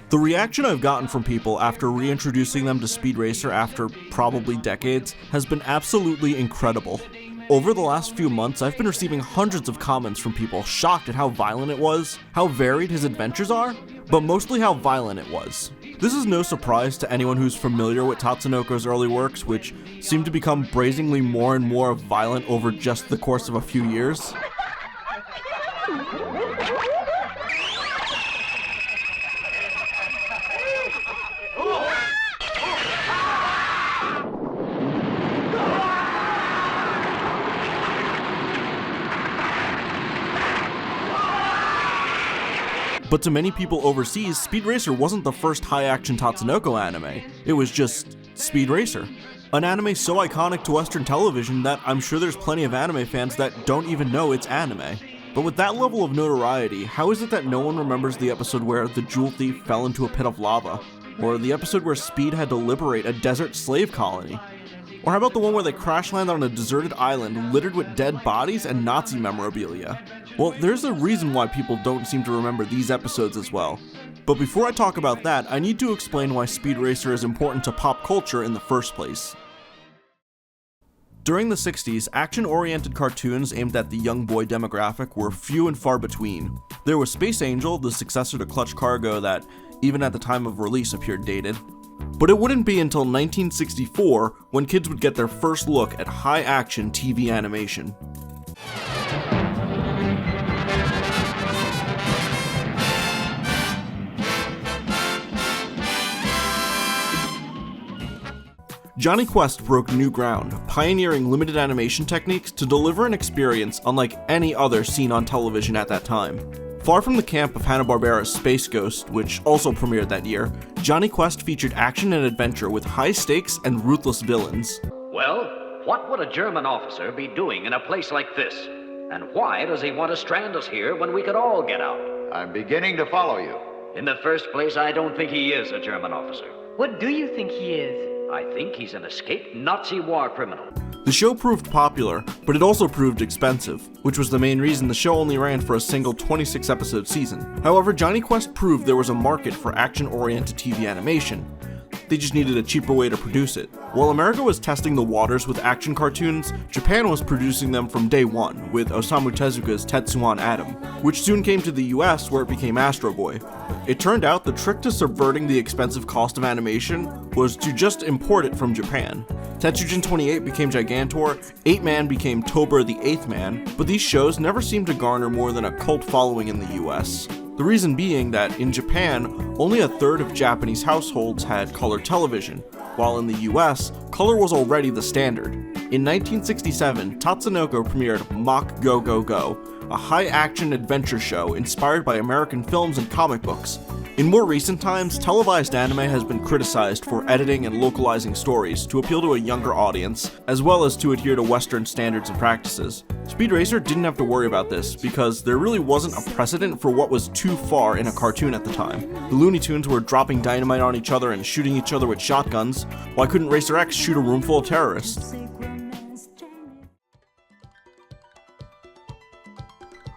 The reaction I've gotten from people after reintroducing them to Speed Racer after probably decades has been absolutely incredible. Over the last few months, I've been receiving hundreds of comments from people shocked at how violent it was, how varied his adventures are, but mostly how violent it was. This is no surprise to anyone who's familiar with Tatsunoko's early works, which seem to become brazenly more and more violent over just the course of a few years. But to many people overseas, Speed Racer wasn't the first high-action Tatsunoko anime. It was just Speed Racer. An anime so iconic to Western television that I'm sure there's plenty of anime fans that don't even know it's anime. But with that level of notoriety, how is it that no one remembers the episode where the jewel thief fell into a pit of lava? Or the episode where Speed had to liberate a desert slave colony? Or how about the one where they crash land on a deserted island littered with dead bodies and Nazi memorabilia? Well, there's a reason why people don't seem to remember these episodes as well. But before I talk about that, I need to explain why Speed Racer is important to pop culture in the first place. During the 60s, action-oriented cartoons aimed at the young boy demographic were few and far between. There was Space Angel, the successor to Clutch Cargo that, even at the time of release, appeared dated. But it wouldn't be until 1964 when kids would get their first look at high-action TV animation. Johnny Quest broke new ground, pioneering limited animation techniques to deliver an experience unlike any other seen on television at that time. Far from the camp of Hanna-Barbera's Space Ghost, which also premiered that year, Johnny Quest featured action and adventure with high stakes and ruthless villains. Well, what would a German officer be doing in a place like this? And why does he want to strand us here when we could all get out? I'm beginning to follow you. In the first place, I don't think he is a German officer. What do you think he is? I think he's an escaped Nazi war criminal. The show proved popular, but it also proved expensive, which was the main reason the show only ran for a single 26-episode season. However, Johnny Quest proved there was a market for action-oriented TV animation. They just needed a cheaper way to produce it. While America was testing the waters with action cartoons, Japan was producing them from day one, with Osamu Tezuka's Tetsuan Atom, which soon came to the US where it became Astro Boy. It turned out the trick to subverting the expensive cost of animation was to just import it from Japan. Tetsujin 28 became Gigantor, 8-Man became Tober the 8th Man, but these shows never seemed to garner more than a cult following in the US. The reason being that in Japan, only a third of Japanese households had color television, while in the US, color was already the standard. In 1967, Tatsunoko premiered Mach Go Go Go, a high-action adventure show inspired by American films and comic books. In more recent times, televised anime has been criticized for editing and localizing stories to appeal to a younger audience, as well as to adhere to Western standards and practices. Speed Racer didn't have to worry about this, because there really wasn't a precedent for what was too far in a cartoon at the time. The Looney Tunes were dropping dynamite on each other and shooting each other with shotguns. Why couldn't Racer X shoot a room full of terrorists?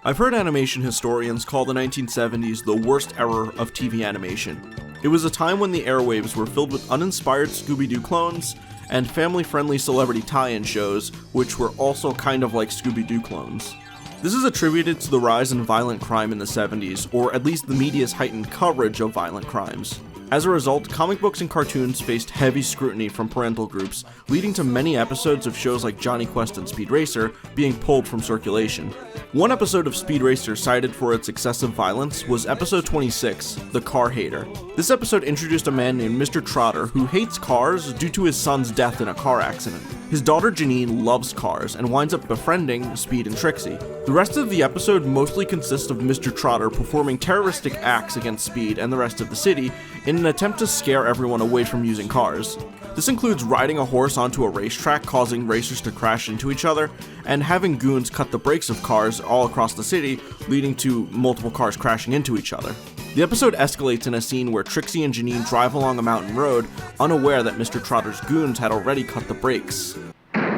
I've heard animation historians call the 1970s the worst era of TV animation. It was a time when the airwaves were filled with uninspired Scooby-Doo clones and family-friendly celebrity tie-in shows, which were also kind of like Scooby-Doo clones. This is attributed to the rise in violent crime in the 70s, or at least the media's heightened coverage of violent crimes. As a result, comic books and cartoons faced heavy scrutiny from parental groups, leading to many episodes of shows like Johnny Quest and Speed Racer being pulled from circulation. One episode of Speed Racer cited for its excessive violence was episode 26, The Car Hater. This episode introduced a man named Mr. Trotter who hates cars due to his son's death in a car accident. His daughter Janine loves cars and winds up befriending Speed and Trixie. The rest of the episode mostly consists of Mr. Trotter performing terroristic acts against Speed and the rest of the city in an attempt to scare everyone away from using cars. This includes riding a horse onto a racetrack, causing racers to crash into each other, and having goons cut the brakes of cars all across the city, leading to multiple cars crashing into each other. The episode escalates in a scene where Trixie and Janine drive along a mountain road, unaware that Mr. Trotter's goons had already cut the brakes. Something's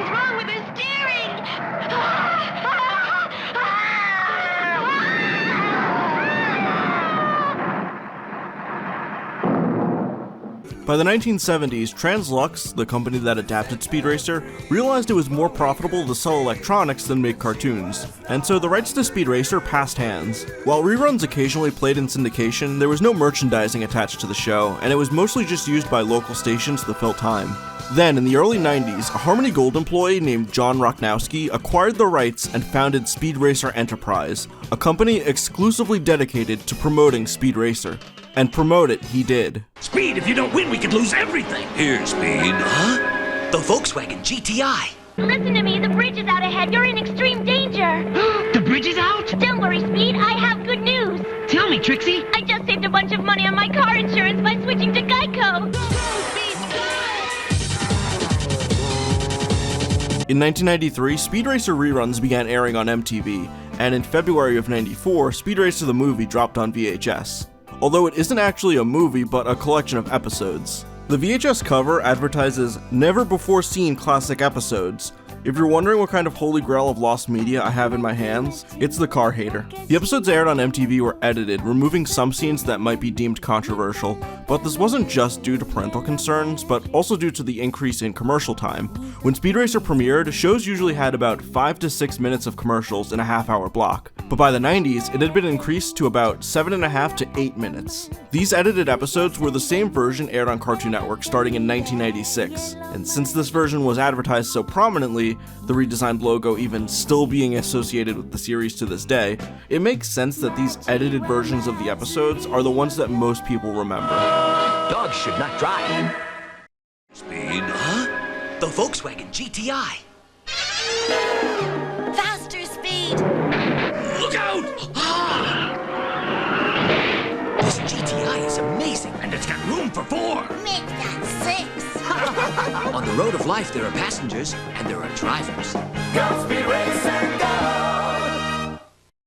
wrong with the steering! By the 1970s, Translux, the company that adapted Speed Racer, realized it was more profitable to sell electronics than make cartoons, and so the rights to Speed Racer passed hands. While reruns occasionally played in syndication, there was no merchandising attached to the show, and it was mostly just used by local stations to fill time. Then, in the early 90s, a Harmony Gold employee named John Rocknowski acquired the rights and founded Speed Racer Enterprise, a company exclusively dedicated to promoting Speed Racer. And promote it he did. Speed, if you don't win, we could lose everything. Here, Speed. Huh? The Volkswagen GTI. Listen to me, the bridge is out ahead. You're in extreme danger. The bridge is out? Don't worry, Speed, I have good news. Tell me, Trixie. I just saved a bunch of money on my car insurance by switching to Geico. In 1993, Speed Racer reruns began airing on MTV, and in February of '94, Speed Racer the movie dropped on VHS. Although it isn't actually a movie, but a collection of episodes. The VHS cover advertises never-before-seen classic episodes. If you're wondering what kind of holy grail of lost media I have in my hands, it's The Car Hater. The episodes aired on MTV were edited, removing some scenes that might be deemed controversial, but this wasn't just due to parental concerns, but also due to the increase in commercial time. When Speed Racer premiered, shows usually had about 5 to 6 minutes of commercials in a half-hour block, but by the 90s, it had been increased to about 7.5 to 8 minutes. These edited episodes were the same version aired on Cartoon Network starting in 1996, and since this version was advertised so prominently, the redesigned logo even still being associated with the series to this day, it makes sense that these edited versions of the episodes are the ones that most people remember. Dogs should not drive. Speed. Huh? The Volkswagen GTI. Faster, Speed. Look out! This GTI is amazing, and it's got room for 4. Make that 6. On the road of life, there are passengers and there are drivers. Go Speed Racer!